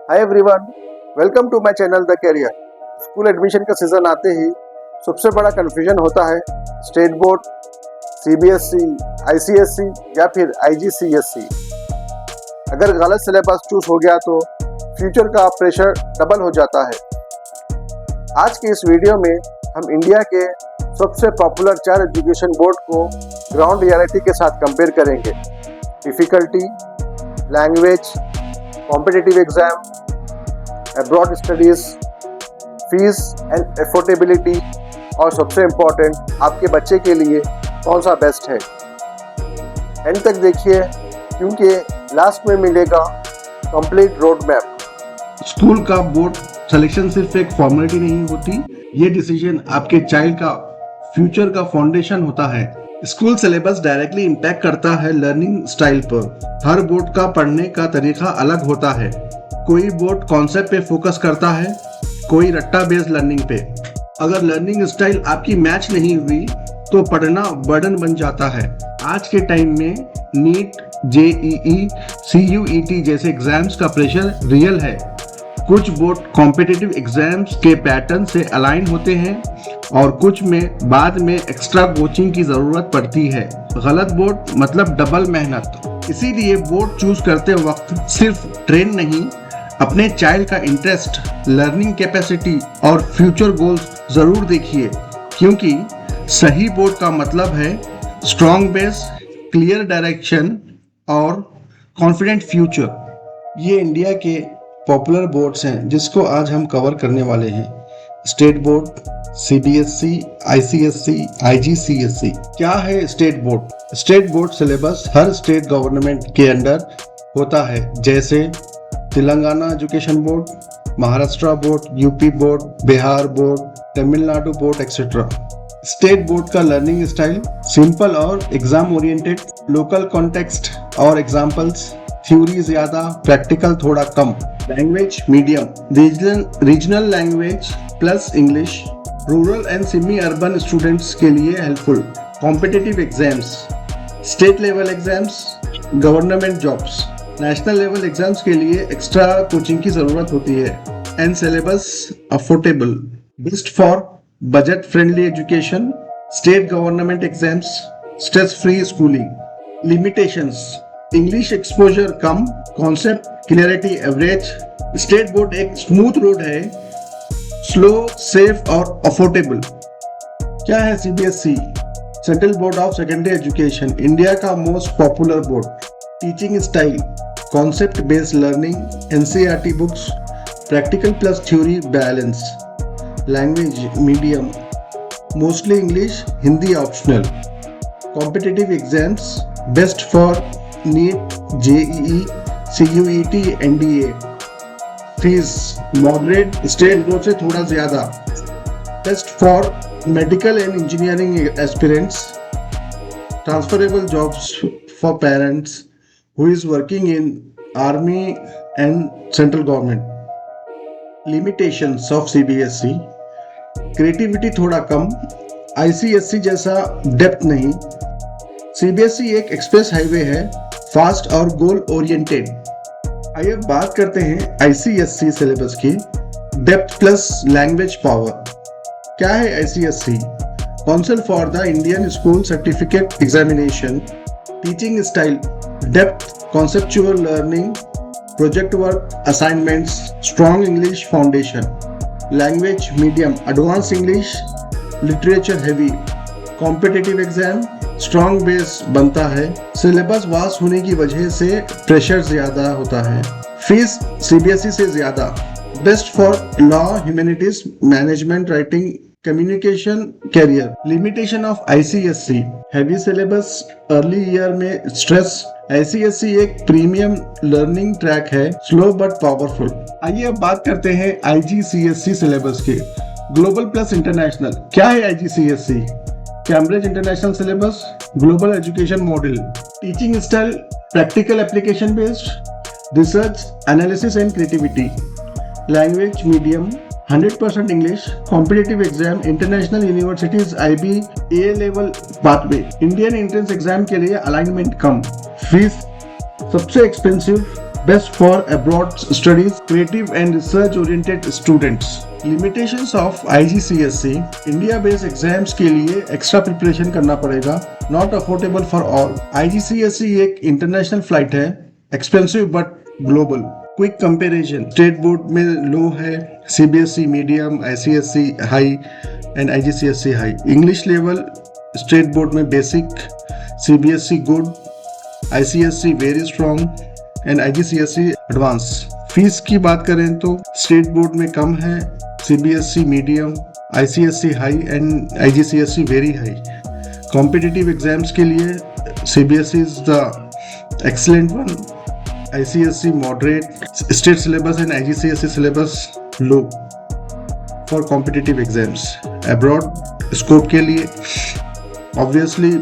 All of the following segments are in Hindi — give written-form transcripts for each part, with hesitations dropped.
Hi everyone, welcome to my channel the career. School admission का सीज़न आते ही सबसे बड़ा कन्फ्यूजन होता है स्टेट बोर्ड, सीबीएसई, आईसीएसई या फिर आईजीसीएसई। अगर गलत सिलेबस चूज हो गया तो फ्यूचर का प्रेशर डबल हो जाता है। आज के इस वीडियो में हम इंडिया के सबसे पॉपुलर 4 एजुकेशन बोर्ड को ग्राउंड रियलिटी के साथ कंपेयर करेंगे। Difficulty, language, competitive exam, abroad studies, fees and affordability और सबसे इम्पोर्टेंट आपके बच्चे के लिए कौन सा बेस्ट है। एंड तक देखिए क्योंकि लास्ट में मिलेगा कंप्लीट रोड मैप। स्कूल का बोर्ड सिलेक्शन सिर्फ एक फॉर्मेलिटी नहीं होती, ये डिसीजन आपके चाइल्ड का फ्यूचर का फाउंडेशन होता है। स्कूल सिलेबस डायरेक्टली इम्पैक्ट करता है लर्निंग स्टाइल पर। हर बोर्ड का पढ़ने का तरीका अलग होता है। कोई बोर्ड कॉन्सेप्ट पे फोकस करता है, कोई रट्टा बेस्ड लर्निंग पे। अगर लर्निंग स्टाइल आपकी मैच नहीं हुई तो पढ़ना बर्डन बन जाता है। आज के टाइम में नीट, जेईई, सीयूईटी जैसे एग्जाम्स का प्रेशर रियल है। कुछ बोर्ड कॉम्पिटिटिव एग्जाम्स के पैटर्न से अलाइन होते हैं और कुछ में बाद में एक्स्ट्रा कोचिंग की ज़रूरत पड़ती है। गलत बोर्ड मतलब डबल मेहनत। इसीलिए बोर्ड चूज करते वक्त सिर्फ ट्रेंड नहीं, अपने चाइल्ड का इंटरेस्ट, लर्निंग कैपेसिटी और फ्यूचर गोल्स ज़रूर देखिए, क्योंकि सही बोर्ड का मतलब है स्ट्रॉन्ग बेस, क्लियर डायरेक्शन और कॉन्फिडेंट फ्यूचर। ये इंडिया के पॉपुलर बोर्ड्स हैं जिसको आज हम कवर करने वाले हैं। State board, CBSE, ICSE, IGCSE. क्या है state board? State board syllabus हर स्टेट गवर्नमेंट के अंडर होता है, जैसे Telangana education board, Maharashtra board, UP board, Bihar board, Tamil Nadu board etcetera. State board का लर्निंग स्टाइल सिंपल और एग्जाम ओरिएंटेड, लोकल कॉन्टेक्स्ट और एग्जाम्पल्स, थ्योरी ज्यादा, प्रैक्टिकल थोड़ा कम। Language medium, regional language plus English, rural and semi urban students के लिए helpful. Competitive exams, state level exams, government jobs, national level exams के लिए एक्स्ट्रा कोचिंग की जरूरत होती है। And syllabus affordable, best for budget friendly education, state government exams, stress free schooling. Limitations, English exposure कम, concept clarity average. State board एक स्मूथ रोड है, स्लो, सेफ और अफोर्डेबल। क्या है CBSE? Central board of secondary education, India का most popular board. Teaching style concept based learning, NCERT books, practical plus theory balance. Language medium, mostly English, Hindi optional. Competitive exams best for NEET, JEE, CUET, NDA. Fees moderate, state board से थोड़ा ज्यादा, best for medical and engineering aspirants. Transferable jobs for parents who is working in army and central government. Limitations of CBSE, creativity थोड़ा कम, ICSE जैसा डेप्थ नहीं। CBSE एक एक्सप्रेस हाईवे है, फास्ट और गोल ओरिएंटेड। आइए बात करते हैं ICSE सिलेबस की। Depth plus language power. क्या है ICSE? Council for the Indian school certificate examination. Teaching style depth, conceptual learning, project work, assignments, strong English foundation. Language medium, advanced English, literature heavy. Competitive exam, strong base बनता है। सिलेबस वास्ट होने की वजह से प्रेशर ज्यादा होता है। फीस सीबीएसई से ज्यादा, best for law, humanities, management, writing, communication, career. Limitation of ICSE, heavy syllabus, early year में स्ट्रेस। आईसीएसई एक प्रीमियम लर्निंग ट्रैक है, स्लो बट पावरफुल। आइए अब बात करते हैं आईजीसीएसई सिलेबस के। Global plus international. क्या है IGCSE? Cambridge international syllabus, global education model. Teaching style practical application based, research, analysis and creativity. Language medium, 100% English. Competitive exam, international universities, IB, A level pathway. Indian entrance exam के लिए अलाइनमेंट कम। फीस सबसे expensive best for abroad studies, creative and research oriented students. Limitations of IGCSE, India based exams के लिए एक्स्ट्रा प्रिपरेशन करना पड़ेगा, not affordable for all. IGCSE एक इंटरनेशनल फ्लाइट है, expensive but global. Quick comparison, state board में लो है, CBSE medium, ICSE high and IGCSE high. English level state board में basic, CBSE good, ICSE very strong and IGCSE advance. Fees की बात करें तो स्टेट बोर्ड में कम है, CBSE medium, ICSE high and IGCSE very high. Competitive exams के लिए CBSE is the excellent one, ICSE moderate, state syllabus and IGCSE syllabus low for competitive exams. Abroad scope के लिए obviously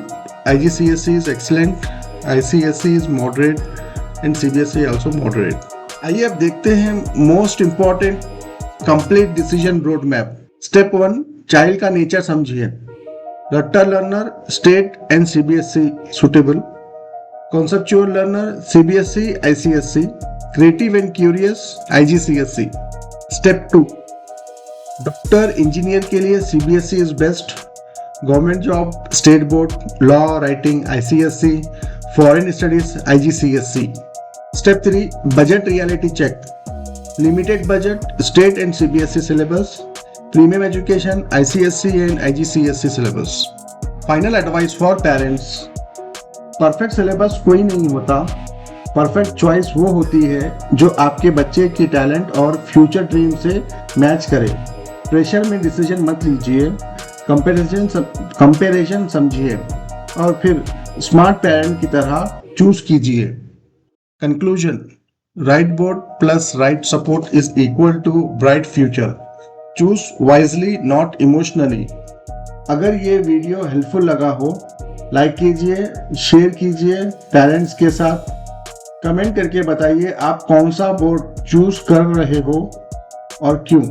IGCSE is excellent, ICSE is moderate and CBSE also moderate. आइए अब देखते हैं most important complete decision road map. Step 1, child का नेचर समझिए। रट्टर learner state and CBSE suitable, conceptual learner CBSE ICSE, creative and curious IGCSE। Step 2, doctor engineer के लिए CBSE is best, government job state board, law writing ICSE, foreign studies IGCSE। Step 3, budget reality check, limited budget state and CBSE syllabus, premium education ICSE and IGCSE syllabus. Final advice for parents, perfect syllabus कोई नहीं होता, परफेक्ट चॉइस वो होती है जो आपके बच्चे की टैलेंट और फ्यूचर ड्रीम से मैच करे। प्रेशर में डिसीजन मत लीजिए, कंपैरिजन समझिए और फिर स्मार्ट पेरेंट की तरह चूज कीजिए। Conclusion, right board plus right support is equal to bright future. Choose wisely not emotionally. अगर ये वीडियो हेल्पफुल लगा हो, लाइक कीजिए, शेयर कीजिए पेरेंट्स के साथ, कमेंट करके बताइए आप कौन सा बोर्ड चूज कर रहे हो और क्यों।